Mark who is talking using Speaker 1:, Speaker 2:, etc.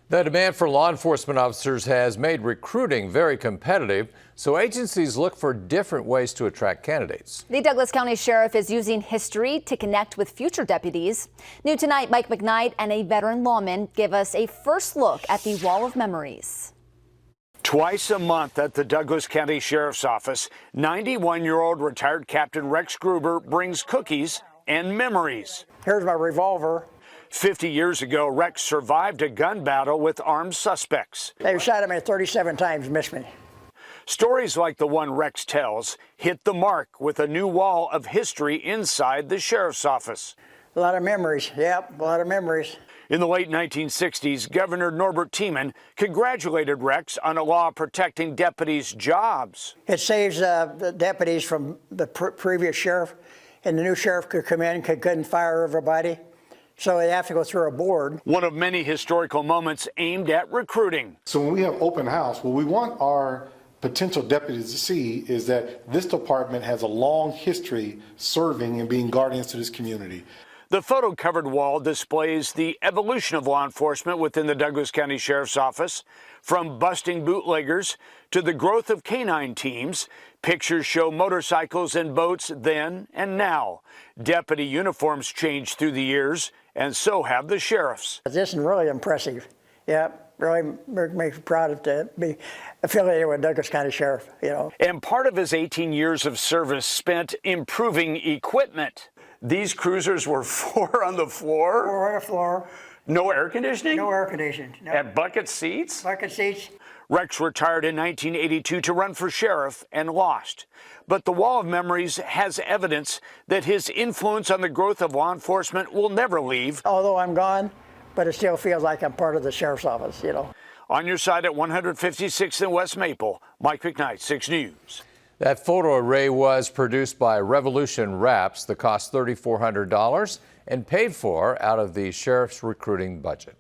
Speaker 1: The demand for law enforcement officers has made recruiting very competitive, so agencies look for different ways to attract candidates.
Speaker 2: The Douglas County Sheriff is using history to connect with future deputies. New tonight, Mike McKnight and a veteran lawman give us a first look at the Wall of Memories.
Speaker 3: Twice a month at the Douglas County Sheriff's Office, 91-year-old retired Captain Rex Gruber brings cookies and memories.
Speaker 4: Here's my revolver.
Speaker 3: 50 years ago, Rex survived a gun battle with armed suspects.
Speaker 4: They shot at me 37 times, missed me.
Speaker 3: Stories like the one Rex tells hit the mark with a new wall of history inside the sheriff's office.
Speaker 4: A lot of memories, yep, a lot of memories.
Speaker 3: In the late 1960s, Governor Norbert Tiemann congratulated Rex on a law protecting deputies' jobs.
Speaker 4: It saves the deputies from the previous sheriff, and the new sheriff could come in, couldn't fire everybody. So they have to go through a board.
Speaker 3: One of many historical moments aimed at recruiting.
Speaker 5: So when we have open house, what we want our potential deputies to see is that this department has a long history serving and being guardians to this community.
Speaker 3: The photo-covered wall displays the evolution of law enforcement within the Douglas County Sheriff's Office. From busting bootleggers to the growth of canine teams, pictures show motorcycles and boats then and now. Deputy uniforms changed through the years, and so have the sheriffs.
Speaker 4: This is really impressive. Yeah, really makes me proud to be affiliated with Douglas County Sheriff, you know.
Speaker 3: And part of his 18 years of service spent improving equipment. These cruisers were 4 on the floor?
Speaker 4: 4 on the floor.
Speaker 3: No air conditioning?
Speaker 4: No air conditioning. No.
Speaker 3: And bucket seats?
Speaker 4: Bucket seats.
Speaker 3: Rex retired in 1982 to run for sheriff and lost. But the Wall of Memories has evidence that his influence on the growth of law enforcement will never leave.
Speaker 4: Although I'm gone, but it still feels like I'm part of the sheriff's office, you know.
Speaker 3: On your side at 156th and West Maple, Mike McKnight, 6 News.
Speaker 1: That photo array was produced by Revolution Wraps. The cost $3,400 and paid for out of the sheriff's recruiting budget.